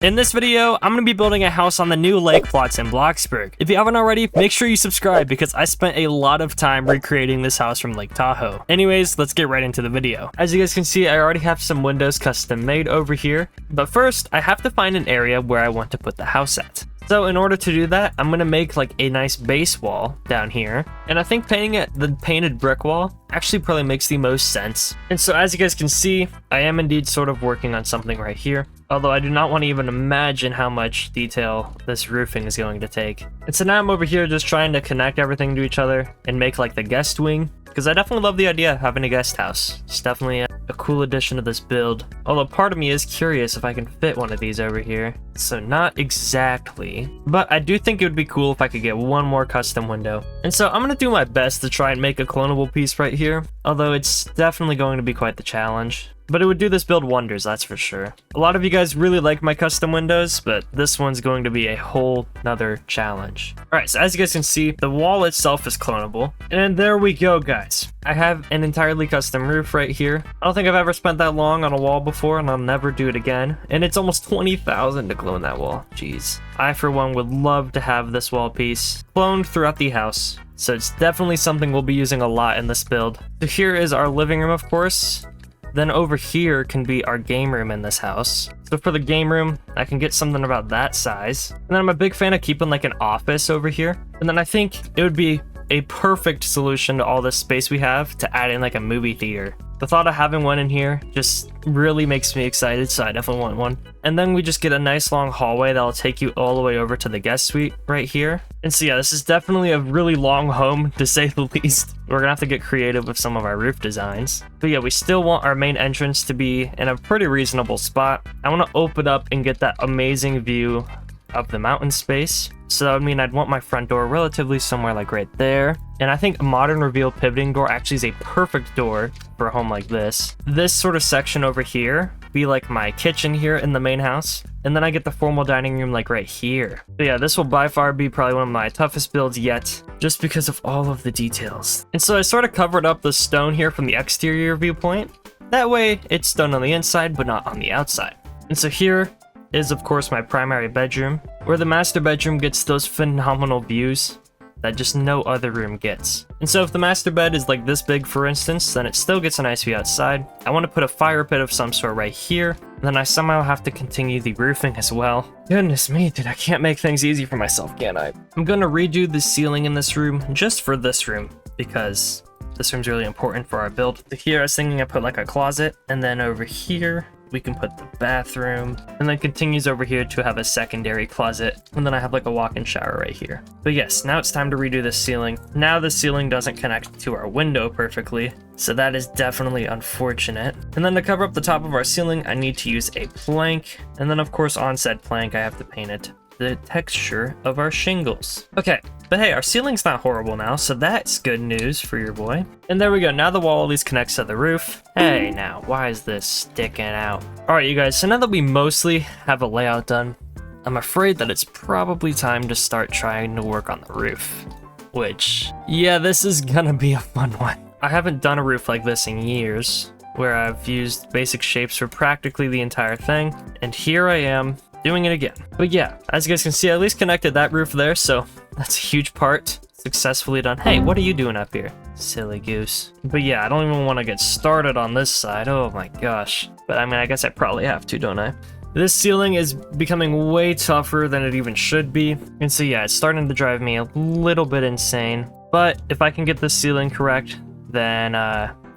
In this video, I'm going to be building a house on the new lake plots in Bloxburg. If you haven't already, make sure you subscribe because I spent a lot of time recreating this house from Lake Tahoe. Anyways, let's get right into the video. As you guys can see, I already have some windows custom made over here. But first, I have to find an area where I want to put the house at. So in order to do that, I'm gonna make like a nice base wall down here. And I think painting it the painted brick wall actually probably makes the most sense. And so as you guys can see, I am indeed sort of working on something right here. Although I do not want to even imagine how much detail this roofing is going to take. And so now I'm over here just trying to connect everything to each other and make like the guest wing. Because I definitely love the idea of having a guest house. It's definitely a cool addition to this build. Although part of me is curious if I can fit one of these over here. So not exactly. But I do think it would be cool if I could get one more custom window. And so I'm going to do my best to try and make a clonable piece right here. Although it's definitely going to be quite the challenge. But it would do this build wonders, that's for sure. A lot of you guys really like my custom windows, but this one's going to be a whole nother challenge. Alright, so as you guys can see, the wall itself is clonable. And there we go, guys. I have an entirely custom roof right here. I don't think I've ever spent that long on a wall before, and I'll never do it again. And it's almost 20,000 to clone that wall. Jeez. I, for one, would love to have this wall piece cloned throughout the house. So it's definitely something we'll be using a lot in this build. So here is our living room, of course. Then over here can be our game room in this house. So for the game room, I can get something about that size. And then I'm a big fan of keeping like an office over here. And then I think it would be a perfect solution to all this space we have to add in like a movie theater. The thought of having one in here just really makes me excited, so I definitely want one. And then we just get a nice long hallway that'll take you all the way over to the guest suite right here. And so yeah, this is definitely a really long home, to say the least. We're gonna have to get creative with some of our roof designs. But yeah, we still want our main entrance to be in a pretty reasonable spot. I want to open up and get that amazing view of the mountain space. So that would mean I'd want my front door relatively somewhere like right there. And I think a modern reveal pivoting door actually is a perfect door for a home like this. This sort of section over here be like my kitchen here in the main house. And then I get the formal dining room like right here. But yeah, this will by far be probably one of my toughest builds yet, just because of all of the details. And so I sort of covered up the stone here from the exterior viewpoint. That way it's stone on the inside, but not on the outside. And so here is of course my primary bedroom, where the master bedroom gets those phenomenal views that just no other room gets. And so if the master bed is like this big, for instance, then it still gets a nice view outside. I want to put a fire pit of some sort right here, and then I somehow have to continue the roofing as well. Goodness me, dude, I can't make things easy for myself, can I? I'm gonna redo the ceiling in this room just for this room, because this room's really important for our build. So here I was thinking I put like a closet, and then over here we can put the bathroom, and then continues over here to have a secondary closet, and then I have like a walk-in shower right here. But yes, now it's time to redo the ceiling. Now the ceiling doesn't connect to our window perfectly, so that is definitely unfortunate. And then to cover up the top of our ceiling, I need to use a plank, and then of course on said plank I have to paint it the texture of our shingles. Okay, but hey, our ceiling's not horrible now, so that's good news for your boy. And there we go, now the wall at least connects to the roof. Hey now, why is this sticking out? Alright you guys, so now that we mostly have a layout done, I'm afraid that it's probably time to start trying to work on the roof. Which, yeah, this is gonna be a fun one. I haven't done a roof like this in years, where I've used basic shapes for practically the entire thing, and here I am, doing it again. But yeah, as you guys can see, I at least connected that roof there, so that's a huge part. Successfully done. Hey, what are you doing up here? Silly goose. But yeah, I don't even want to get started on this side. Oh my gosh. But I mean, I guess I probably have to, don't I? This ceiling is becoming way tougher than it even should be. And so yeah, it's starting to drive me a little bit insane. But if I can get this ceiling correct, then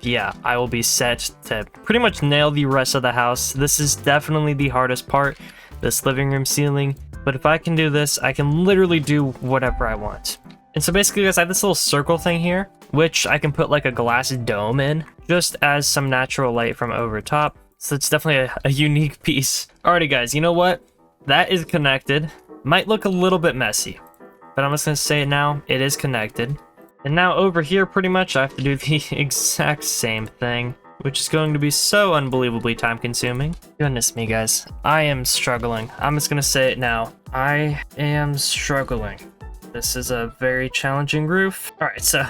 yeah, I will be set to pretty much nail the rest of the house. This is definitely the hardest part, this living room ceiling, but if I can do this, I can literally do whatever I want. And so basically guys, I have this little circle thing here, which I can put like a glass dome in, just as some natural light from over top. So it's definitely a unique piece. Alrighty guys, you know what? That is connected. Might look a little bit messy, but I'm just gonna say it now, it is connected. And now over here, pretty much, I have to do the exact same thing, which is going to be so unbelievably time consuming. Goodness me, guys. I am struggling. I'm just gonna say it now. I am struggling. This is a very challenging roof. All right, so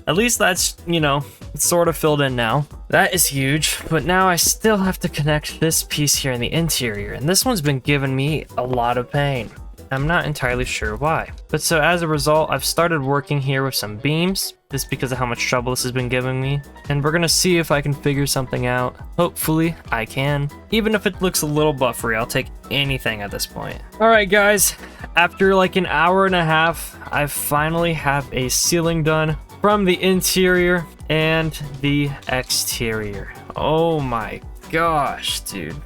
At least that's, you know, sort of filled in now. That is huge, but now I still have to connect this piece here in the interior, and this one's been giving me a lot of pain. I'm not entirely sure why. But so as a result, I've started working here with some beams, just because of how much trouble this has been giving me. And we're gonna see if I can figure something out. Hopefully I can. Even if it looks a little buffery, I'll take anything at this point. All right, guys, after like an hour and a half, I finally have a ceiling done from the interior and the exterior. Oh my gosh, dude.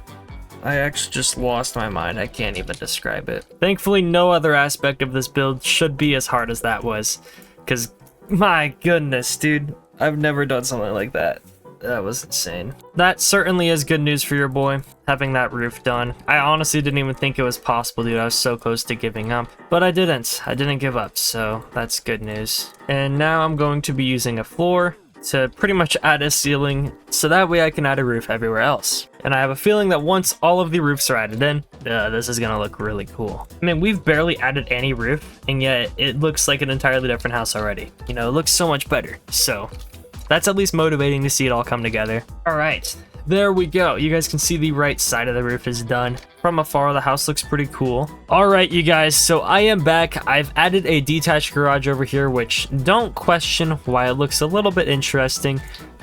I actually just lost my mind. I can't even describe it. Thankfully, no other aspect of this build should be as hard as that was. Because, my goodness, dude. I've never done something like that. That was insane. That certainly is good news for your boy, having that roof done. I honestly didn't even think it was possible, dude. I was so close to giving up. But I didn't. I didn't give up, so that's good news. And now I'm going to be using a floor to pretty much add a ceiling, so that way I can add a roof everywhere else. And I have a feeling that once all of the roofs are added in, this is gonna look really cool. I mean, we've barely added any roof, and yet it looks like an entirely different house already. You know, it looks so much better. So that's at least motivating to see it all come together. All right, there we go. You guys can see the right side of the roof is done. From afar, the house looks pretty cool. All right, you guys, so I am back. I've added a detached garage over here, which don't question why it looks a little bit interesting.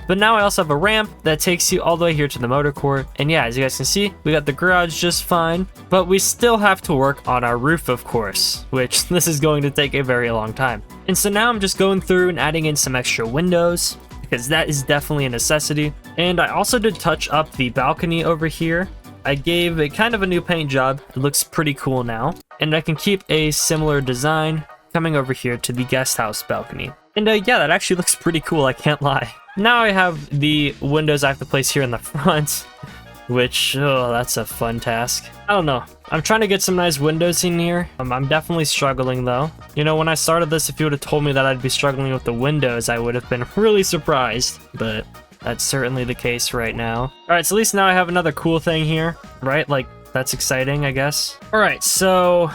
But now I also have a ramp that takes you all the way here to the motor court. And yeah, as you guys can see, we got the garage just fine. But we still have to work on our roof, of course, which this is going to take a very long time. And so now I'm just going through and adding in some extra windows, because that is definitely a necessity. And I also did touch up the balcony over here. I gave it kind of a new paint job. It looks pretty cool now. And I can keep a similar design coming over here to the guest house balcony. And yeah, that actually looks pretty cool, I can't lie. Now I have the windows I have to place here in the front, which, oh, that's a fun task. I don't know. I'm trying to get some nice windows in here. I'm definitely struggling though. You know, when I started this, if you would have told me that I'd be struggling with the windows, I would have been really surprised, but that's certainly the case right now. All right, so at least now I have another cool thing here, right? Like, that's exciting, I guess. All right, so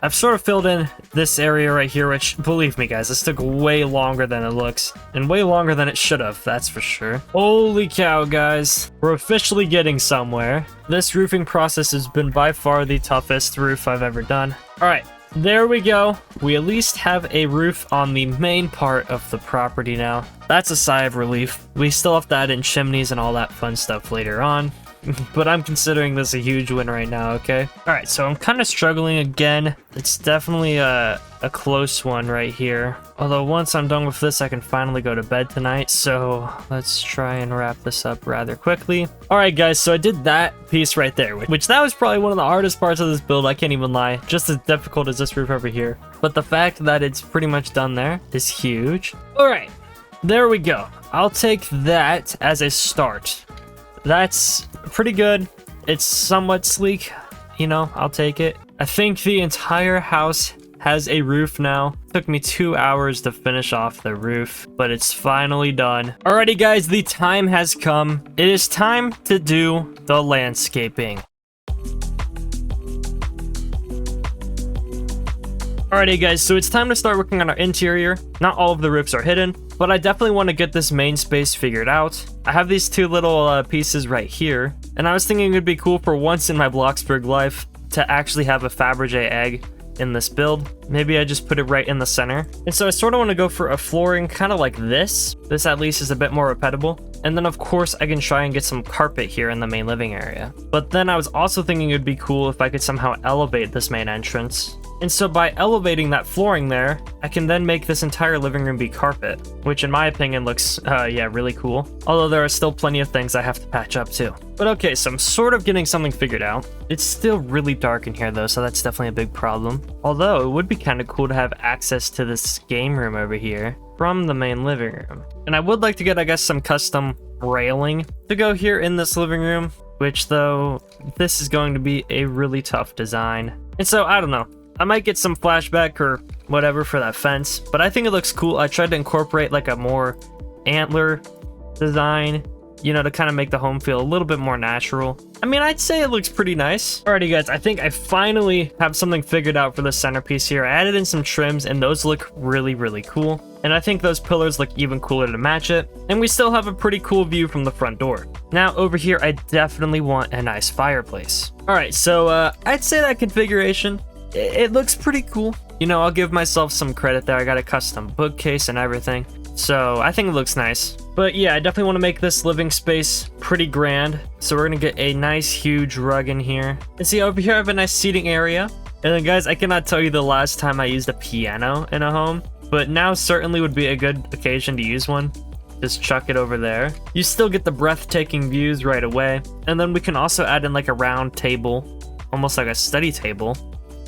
I've sort of filled in this area right here, which, believe me guys, this took way longer than it looks, and way longer than it should have, that's for sure. Holy cow, guys. We're officially getting somewhere. This roofing process has been by far the toughest roof I've ever done. All right, there we go. We at least have a roof on the main part of the property now. That's a sigh of relief. We still have to add in chimneys and all that fun stuff later on. But I'm considering this a huge win right now, okay? Alright, so I'm kind of struggling again. It's definitely a close one right here. Although once I'm done with this, I can finally go to bed tonight. So let's try and wrap this up rather quickly. Alright guys, so I did that piece right there, which that was probably one of the hardest parts of this build, I can't even lie. Just as difficult as this roof over here. But the fact that it's pretty much done there is huge. Alright, there we go. I'll take that as a start. That's pretty good. It's somewhat sleek, you know, I'll take it. I think the entire house has a roof now. It took me 2 hours to finish off the roof, but it's finally done. Alrighty guys, the time has come. It is time to do the landscaping. Alrighty guys, so it's time to start working on our interior. Not all of the roofs are hidden, but I definitely want to get this main space figured out. I have these two little pieces right here, and I was thinking it would be cool for once in my Bloxburg life to actually have a Fabergé egg in this build. Maybe I just put it right in the center. And so I sort of want to go for a flooring kind of like this. This at least is a bit more repeatable. And then of course I can try and get some carpet here in the main living area. But then I was also thinking it would be cool if I could somehow elevate this main entrance. And so by elevating that flooring there, I can then make this entire living room be carpet, which in my opinion looks, yeah, really cool. Although there are still plenty of things I have to patch up too. But okay, so I'm sort of getting something figured out. It's still really dark in here though, so that's definitely a big problem. Although it would be kind of cool to have access to this game room over here from the main living room. And I would like to get, I guess, some custom railing to go here in this living room, which though, this is going to be a really tough design. And so, I don't know. I might get some flashback or whatever for that fence, but I think it looks cool. I tried to incorporate like a more antler design, you know, to kind of make the home feel a little bit more natural. I mean, I'd say it looks pretty nice. Alrighty guys, I think I finally have something figured out for the centerpiece here. I added in some trims and those look really, really cool. and I think those pillars look even cooler to match it, and we still have a pretty cool view from the front door. Now over here, I definitely want a nice fireplace. All right, so I'd say that configuration, it looks pretty cool. You know, I'll give myself some credit there. I got a custom bookcase and everything, so I think it looks nice. But yeah, I definitely want to make this living space pretty grand. So we're gonna get a nice huge rug in here. And see, over here I have a nice seating area. And then guys, I cannot tell you the last time I used a piano in a home, but now certainly would be a good occasion to use one. Just chuck it over there. You still get the breathtaking views right away. And then we can also add in like a round table, almost like a study table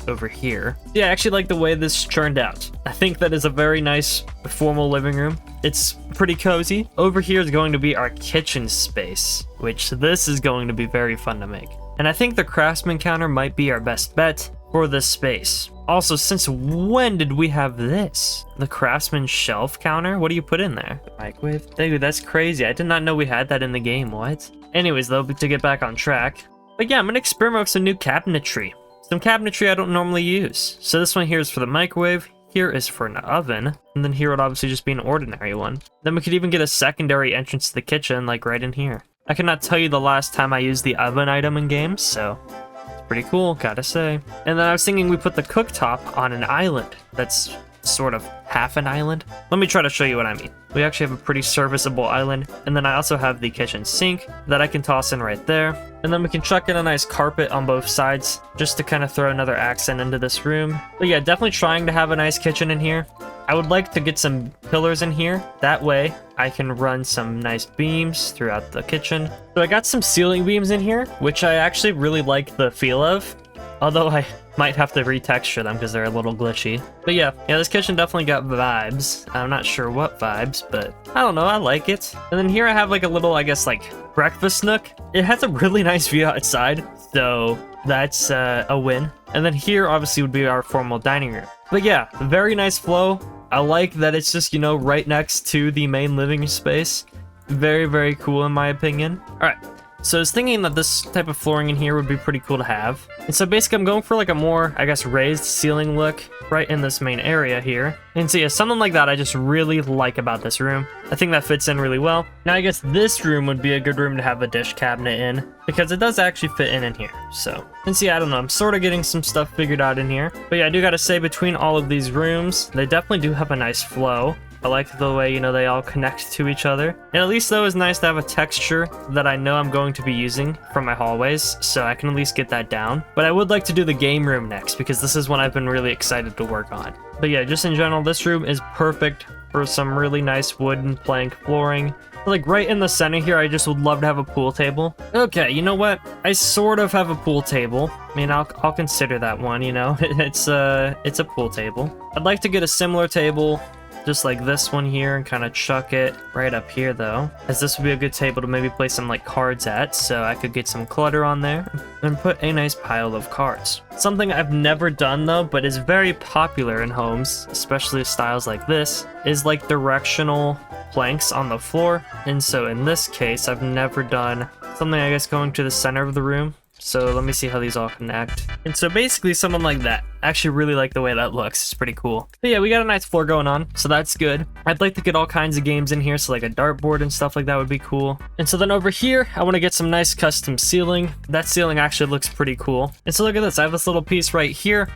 over here. Yeah, I actually like the way this turned out. I think that is a very nice formal living room. It's pretty cozy. Over here is going to be our kitchen space, which this is going to be very fun to make. And I think the craftsman counter might be our best bet for this space. Also, since when did we have this? The craftsman shelf counter? What do you put in there? Microwave? Dude, that's crazy. I did not know we had that in the game. What? Anyways, though, to get back on track. But yeah, I'm gonna experiment with some new cabinetry. Some cabinetry I don't normally use. So this one here is for the microwave. Here is for an oven. And then here would obviously just be an ordinary one. Then we could even get a secondary entrance to the kitchen, like right in here. I cannot tell you the last time I used the oven item in games, so it's pretty cool, gotta say. And then I was thinking we put the cooktop on an island that's sort of half an island. Let me try to show you what I mean. We actually have a pretty serviceable island, and then I also have the kitchen sink that I can toss in right there. And then we can chuck in a nice carpet on both sides just to kind of throw another accent into this room. But yeah, definitely trying to have a nice kitchen in here. I would like to get some pillars in here. That way I can run some nice beams throughout the kitchen. So I got some ceiling beams in here, which I actually really like the feel of. Although I might have to retexture them because they're a little glitchy. But yeah, this kitchen definitely got vibes. I'm not sure what vibes, but I don't know, I like it. And then here I have like a little, I guess, like breakfast nook. It has a really nice view outside, so that's a win. And then here obviously would be our formal dining room. But yeah, very nice flow. I like that it's just, you know, right next to the main living space. Very, very cool in my opinion. All right. So I was thinking that this type of flooring in here would be pretty cool to have. And so basically I'm going for like a more, I guess, raised ceiling look right in this main area here. And so yeah, something like that I just really like about this room. I think that fits in really well. Now I guess this room would be a good room to have a dish cabinet in because it does actually fit in here. So, and see, I don't know, I'm sort of getting some stuff figured out in here. But yeah, I do gotta say between all of these rooms, they definitely do have a nice flow. I like the way, you know, they all connect to each other. And at least though, it's nice to have a texture that I know I'm going to be using for my hallways, so I can at least get that down. But I would like to do the game room next because this is one I've been really excited to work on. But yeah, just in general, this room is perfect for some really nice wooden plank flooring. Like right in the center here, I just would love to have a pool table. Okay, you know what? I sort of have a pool table. I mean, I'll consider that one, you know? It's a pool table. I'd like to get a similar table just like this one here and kind of chuck it right up here though, as this would be a good table to maybe play some like cards at, so I could get some clutter on there and put a nice pile of cards. Something I've never done though, but is very popular in homes, especially styles like this, is like directional planks on the floor. And so in this case, I've never done something, I guess, going to the center of the room. So let me see how these all connect. And so basically something like that. I actually really like the way that looks. It's pretty cool. But yeah, we got a nice floor going on, so that's good. I'd like to get all kinds of games in here, so like a dartboard and stuff like that would be cool. And so then over here, I want to get some nice custom ceiling. That ceiling actually looks pretty cool. And so look at this. I have this little piece right here.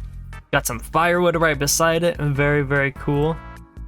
Got some firewood right beside it. Very, very cool.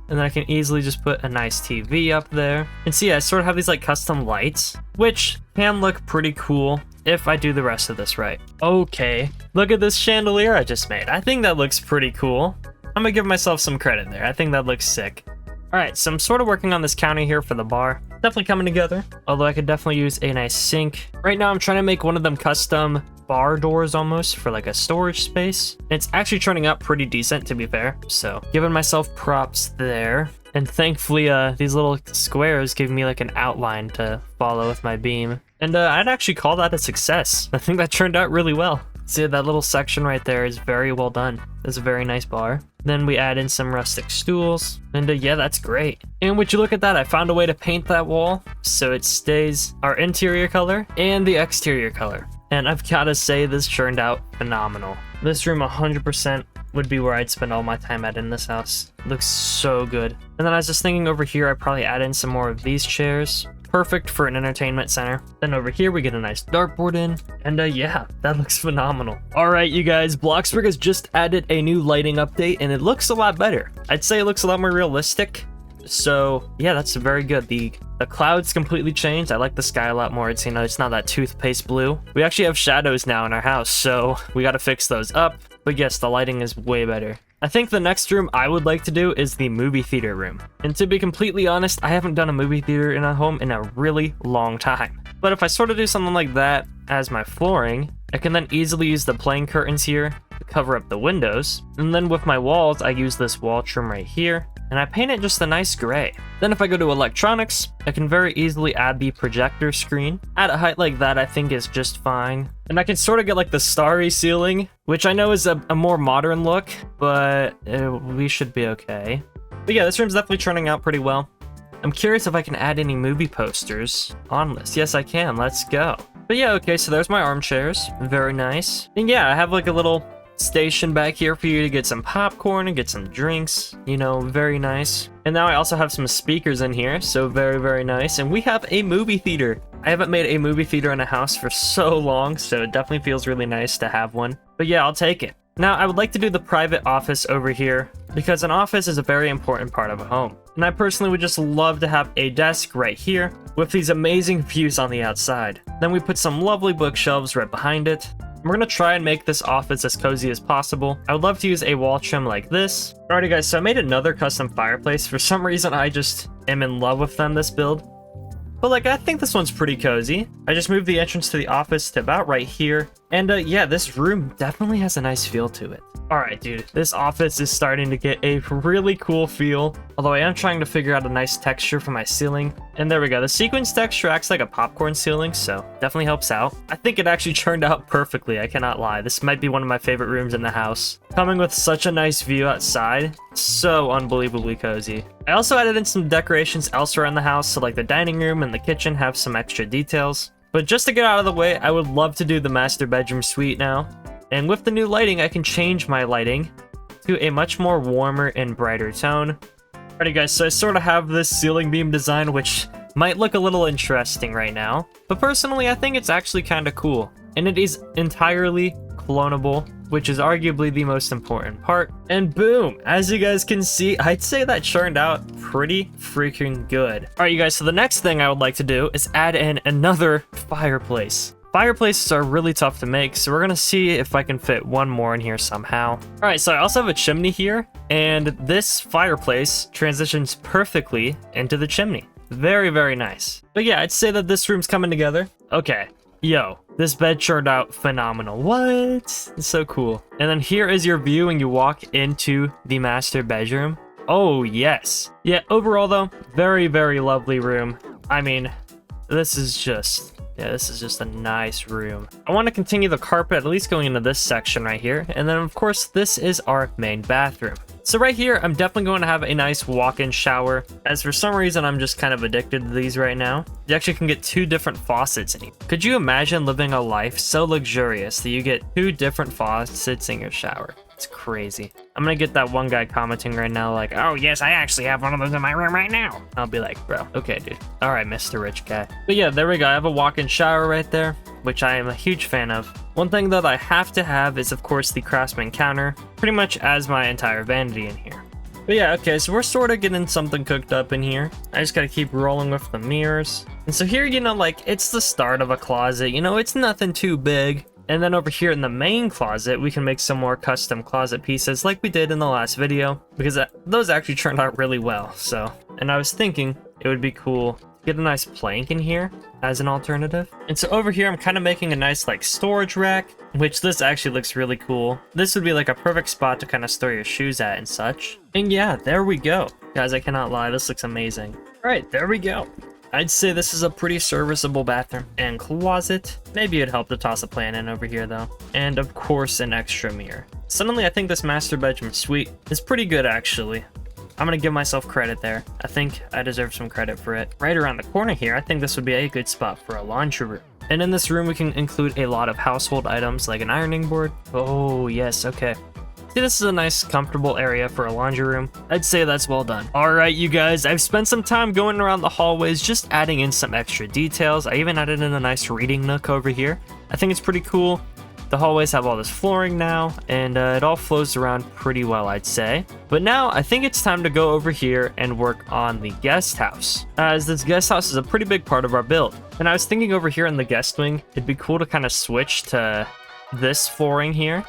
And then I can easily just put a nice TV up there. And see, I sort of have these like custom lights, which can look pretty cool if I do the rest of this right. Okay, look at this chandelier I just made. I think that looks pretty cool. I'm gonna give myself some credit there. I think that looks sick. All right, so I'm sort of working on this counter here for the bar. Definitely coming together, although I could definitely use a nice sink. Right now I'm trying to make one of them custom bar doors almost for like a storage space. It's actually turning out pretty decent, to be fair, so giving myself props there. And thankfully these little squares give me like an outline to follow with my beam. And I'd actually call that a success. I think that turned out really well. See, that little section right there is very well done. It's a very nice bar. Then we add in some rustic stools. And yeah, that's great. And would you look at that, I found a way to paint that wall so it stays our interior color and the exterior color. And I've gotta say, this turned out phenomenal. This room 100% would be where I'd spend all my time at in this house. It looks so good. And then I was just thinking over here, I'd probably add in some more of these chairs. Perfect for an entertainment center. Then over here, we get a nice dartboard in. And yeah, that looks phenomenal. All right, you guys, Bloxburg has just added a new lighting update and it looks a lot better. I'd say it looks a lot more realistic. So yeah, that's very good. The clouds completely changed. I like the sky a lot more. It's, you know, it's not that toothpaste blue. We actually have shadows now in our house, so we got to fix those up. But yes, the lighting is way better. I think the next room I would like to do is the movie theater room. And to be completely honest, I haven't done a movie theater in a home in a really long time. But if I sort of do something like that as my flooring, I can then easily use the plain curtains here to cover up the windows. And then with my walls, I use this wall trim right here, and I paint it just a nice gray. Then if I go to electronics, I can very easily add the projector screen. At a height like that, I think is just fine. And I can sort of get like the starry ceiling, which I know is a more modern look, but we should be okay. But yeah, this room's definitely turning out pretty well. I'm curious if I can add any movie posters on this. Yes, I can. Let's go. But yeah, okay, so there's my armchairs. Very nice. And yeah, I have like a little station back here for you to get some popcorn and get some drinks, you know, very nice. And now I also have some speakers in here, so very, very nice. And we have a movie theater. I haven't made a movie theater in a house for so long, so it definitely feels really nice to have one. But yeah, I'll take it. Now, I would like to do the private office over here because an office is a very important part of a home. And I personally would just love to have a desk right here with these amazing views on the outside. Then we put some lovely bookshelves right behind it. We're gonna try and make this office as cozy as possible. I would love to use a wall trim like this. Alrighty guys, so I made another custom fireplace. For some reason, I just am in love with them this build. But like, I think this one's pretty cozy. I just moved the entrance to the office to about right here. And yeah, this room definitely has a nice feel to it. Alright dude, this office is starting to get a really cool feel. Although I am trying to figure out a nice texture for my ceiling. And there we go, the sequence texture acts like a popcorn ceiling, so definitely helps out. I think it actually turned out perfectly, I cannot lie. This might be one of my favorite rooms in the house. Coming with such a nice view outside, so unbelievably cozy. I also added in some decorations elsewhere in the house, so like the dining room and the kitchen have some extra details. But just to get out of the way, I would love to do the master bedroom suite now. And with the new lighting, I can change my lighting to a much more warmer and brighter tone. Alrighty guys, so I sort of have this ceiling beam design, which might look a little interesting right now. But personally, I think it's actually kind of cool. And it is entirely clonable, which is arguably the most important part. And boom, as you guys can see, I'd say that turned out pretty freaking good. All right, you guys, so the next thing I would like to do is add in another fireplace. Fireplaces are really tough to make, so we're gonna see if I can fit one more in here somehow. All right, so I also have a chimney here, and this fireplace transitions perfectly into the chimney. Very, very nice. But yeah, I'd say that this room's coming together. Okay. Yo, this bed turned out phenomenal. What? It's so cool. And then here is your view when you walk into the master bedroom. Oh, yes. Yeah, overall though, very, very lovely room. I mean, this is just a nice room. I want to continue the carpet, at least going into this section right here. And then of course, this is our main bathroom. So right here, I'm definitely going to have a nice walk-in shower, as for some reason, I'm just kind of addicted to these right now. You actually can get 2 different faucets in here. Could you imagine living a life so luxurious that you get 2 different faucets in your shower? It's crazy. I'm gonna get that one guy commenting right now like, oh yes, I actually have one of those in my room right now. I'll be like, bro, okay dude. All right, Mr. Rich Guy. But yeah, there we go. I have a walk-in shower right there, which I am a huge fan of. One thing that I have to have is of course the Craftsman counter, pretty much as my entire vanity in here. But yeah, okay, so we're sort of getting something cooked up in here. I just gotta keep rolling with the mirrors. And so here, you know, like, it's the start of a closet, you know, it's nothing too big. And then over here in the main closet, we can make some more custom closet pieces like we did in the last video, because those actually turned out really well, so. And I was thinking it would be cool to get a nice plank in here as an alternative. And so over here, I'm kind of making a nice like storage rack, which this actually looks really cool. This would be like a perfect spot to kind of store your shoes at and such. And yeah, there we go. Guys, I cannot lie, this looks amazing. All right, there we go. I'd say this is a pretty serviceable bathroom and closet. Maybe it'd help to toss a plant in over here though. And of course, an extra mirror. Suddenly, I think this master bedroom suite is pretty good actually. I'm gonna give myself credit there. I think I deserve some credit for it. Right around the corner here, I think this would be a good spot for a laundry room. And in this room, we can include a lot of household items like an ironing board. Oh yes, okay. See, this is a nice, comfortable area for a laundry room. I'd say that's well done. All right, you guys, I've spent some time going around the hallways, just adding in some extra details. I even added in a nice reading nook over here. I think it's pretty cool. The hallways have all this flooring now, and it all flows around pretty well, I'd say. But now, I think it's time to go over here and work on the guest house, as this guest house is a pretty big part of our build. And I was thinking over here in the guest wing, it'd be cool to kind of switch to this flooring here.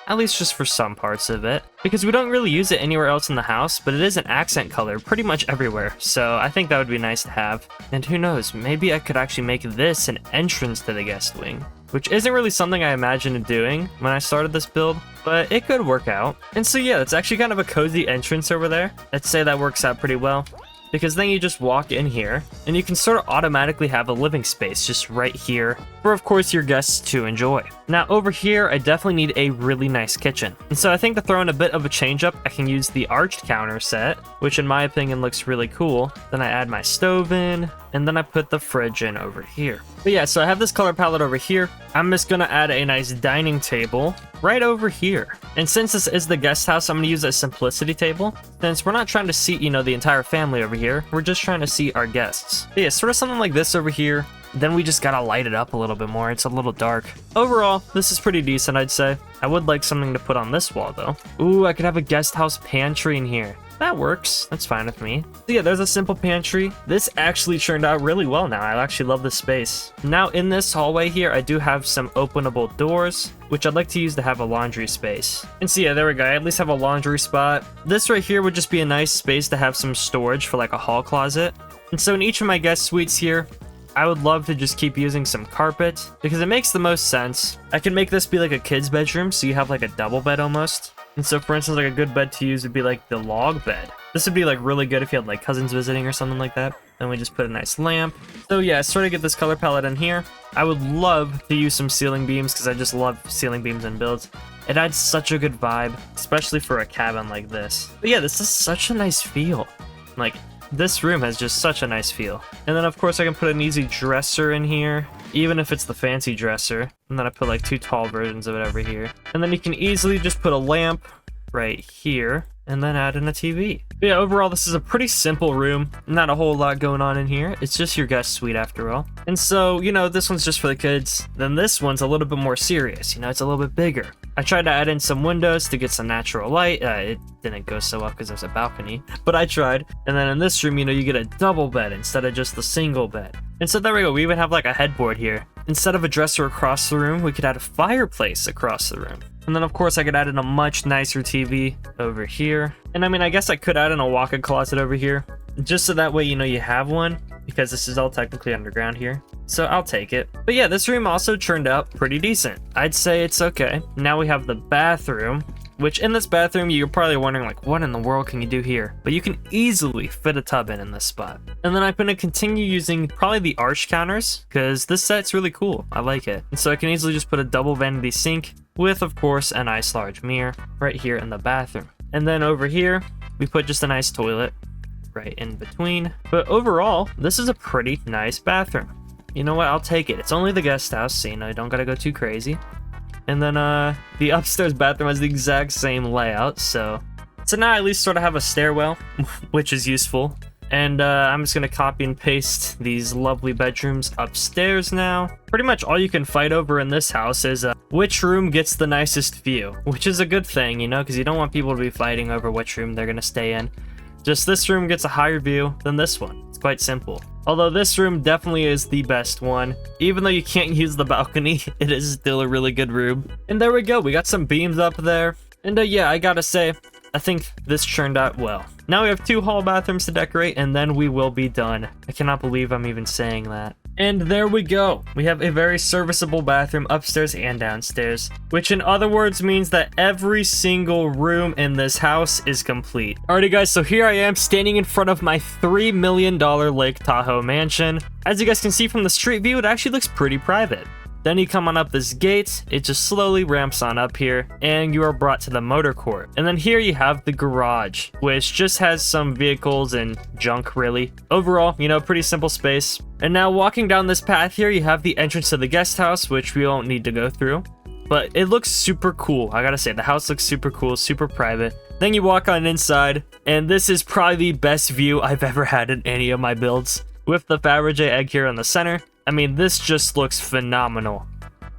At least just for some parts of it, because we don't really use it anywhere else in the house, but it is an accent color pretty much everywhere, so I think that would be nice to have. And who knows, maybe I could actually make this an entrance to the guest wing, which isn't really something I imagined doing when I started this build, but it could work out. And so yeah, it's actually kind of a cozy entrance over there. I'd say that works out pretty well, because then you just walk in here and you can sort of automatically have a living space just right here for, of course, your guests to enjoy. Now over here, I definitely need a really nice kitchen. And so I think to throw in a bit of a change up, I can use the arched counter set, which in my opinion looks really cool. Then I add my stove in, and then I put the fridge in over here. But yeah, so I have this color palette over here. I'm just gonna add a nice dining table right over here. And since this is the guest house, I'm gonna use a simplicity table. Since we're not trying to seat, the entire family over here, we're just trying to seat our guests. But yeah, sort of something like this over here. Then we just gotta light it up a little bit more. It's a little dark. Overall, this is pretty decent, I'd say. I would like something to put on this wall, though. Ooh, I could have a guest house pantry in here. That works. That's fine with me. So yeah, there's a simple pantry. This actually turned out really well now. I actually love this space. Now in this hallway here, I do have some openable doors, which I'd like to use to have a laundry space. And so yeah, there we go. I at least have a laundry spot. This right here would just be a nice space to have some storage for like a hall closet. And so in each of my guest suites here, I would love to just keep using some carpet because it makes the most sense. I can make this be like a kid's bedroom, so you have like a double bed almost. And so for instance, like a good bed to use would be like the log bed. This would be like really good if you had like cousins visiting or something like that. Then we just put a nice lamp. So yeah, sort of get this color palette in here. I would love to use some ceiling beams because I just love ceiling beams in builds. It adds such a good vibe, especially for a cabin like this. But yeah, this is such a nice feel. Like, this room has just such a nice feel. And then of course I can put an easy dresser in here, even if it's the fancy dresser. And then I put like two tall versions of it over here. And then you can easily just put a lamp right here and then add in a TV. But yeah, overall this is a pretty simple room. Not a whole lot going on in here. It's just your guest suite after all. And so, this one's just for the kids. Then this one's a little bit more serious. It's a little bit bigger. I tried to add in some windows to get some natural light. It didn't go so well because there's a balcony, but I tried. And then in this room, you get a double bed instead of just the single bed. And so there we go. We even have like a headboard here. Instead of a dresser across the room, we could add a fireplace across the room. And then of course I could add in a much nicer TV over here. And I guess I could add in a walk-in closet over here, just so that way you have one, because this is all technically underground here. So I'll take it. But yeah, this room also turned out pretty decent. I'd say it's okay. Now we have the bathroom, which in this bathroom, you're probably wondering like, what in the world can you do here? But you can easily fit a tub in this spot. And then I'm gonna continue using probably the arch counters, because this set's really cool. I like it. And so I can easily just put a double vanity sink with, of course, a nice large mirror right here in the bathroom. And then over here, we put just a nice toilet right in between. But overall, this is a pretty nice bathroom. You know what? I'll take it. It's only the guest house, so you don't gotta go too crazy. And then the upstairs bathroom has the exact same layout, so now I at least sort of have a stairwell, which is useful. And I'm just gonna copy and paste these lovely bedrooms upstairs now. Pretty much all you can fight over in this house is which room gets the nicest view, which is a good thing, because you don't want people to be fighting over which room they're gonna stay in. Just this room gets a higher view than this one. It's quite simple. Although this room definitely is the best one. Even though you can't use the balcony, it is still a really good room. And there we go, we got some beams up there. And yeah, I gotta say, I think this turned out well. Now we have 2 hall bathrooms to decorate, and then we will be done. I cannot believe I'm even saying that. And there we go. We have a very serviceable bathroom upstairs and downstairs, which in other words means that every single room in this house is complete. Alrighty guys, so here I am standing in front of my $3 million Lake Tahoe mansion. As you guys can see from the street view, it actually looks pretty private. Then you come on up this gate, it just slowly ramps on up here, and you are brought to the motor court. And then here you have the garage, which just has some vehicles and junk really. Overall, pretty simple space. And now walking down this path here, you have the entrance to the guest house, which we won't need to go through. but it looks super cool. I gotta say, the house looks super cool, super private. Then you walk on inside, and this is probably the best view I've ever had in any of my builds. With the Fabergé egg here in the center, I mean, this just looks phenomenal.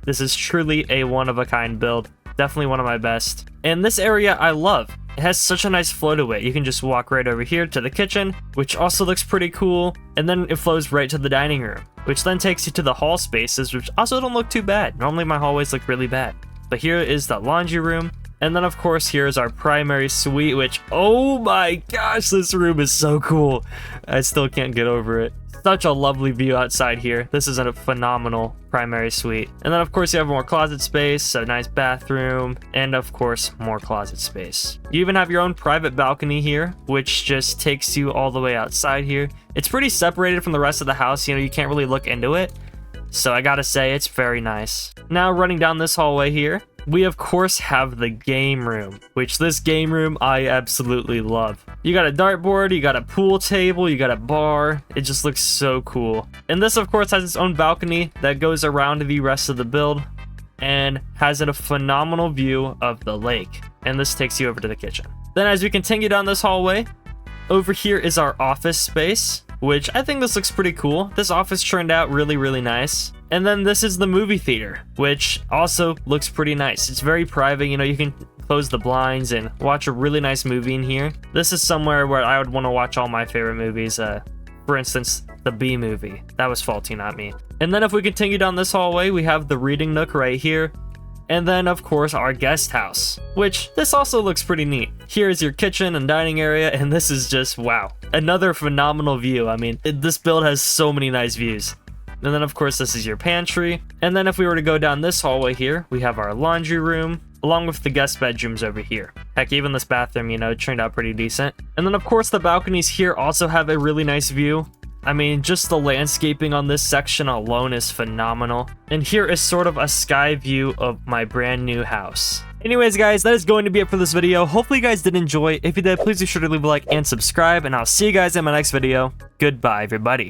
This is truly a one-of-a-kind build. Definitely one of my best. And this area I love. It has such a nice flow to it. You can just walk right over here to the kitchen, which also looks pretty cool. And then it flows right to the dining room, which then takes you to the hall spaces, which also don't look too bad. Normally my hallways look really bad. But here is the laundry room. And then of course here is our primary suite, which, oh my gosh, this room is so cool. I still can't get over it. Such a lovely view outside here. This is a phenomenal primary suite. And then of course you have more closet space, a nice bathroom, and of course more closet space. You even have your own private balcony here, which just takes you all the way outside here. It's pretty separated from the rest of the house, you know, you can't really look into it. So I gotta say, it's very nice. Now running down this hallway here, we of course have the game room, which this game room I absolutely love. You got a dartboard, you got a pool table, you got a bar. It just looks so cool. And this of course has its own balcony that goes around the rest of the build and has a phenomenal view of the lake. And this takes you over to the kitchen. Then as we continue down this hallway, over here is our office space, which I think this looks pretty cool. This office turned out really, really nice. And then this is the movie theater, which also looks pretty nice. It's very private, you know, you can close the blinds and watch a really nice movie in here. This is somewhere where I would want to watch all my favorite movies. For instance, the Bee Movie. That was faulty, not me. And then if we continue down this hallway, we have the reading nook right here. And then of course our guest house, which this also looks pretty neat. Here is your kitchen and dining area, and this is just, wow, another phenomenal view. I mean, this build has so many nice views. And then of course this is your pantry. And then if we were to go down this hallway here, we have our laundry room, along with the guest bedrooms over here. Heck, even this bathroom, you know, turned out pretty decent. And then of course the balconies here also have a really nice view. I mean, just the landscaping on this section alone is phenomenal. And here is sort of a sky view of my brand new house. Anyways, guys, that is going to be it for this video. Hopefully you guys did enjoy. If you did, please be sure to leave a like and subscribe, and I'll see you guys in my next video. Goodbye, everybody.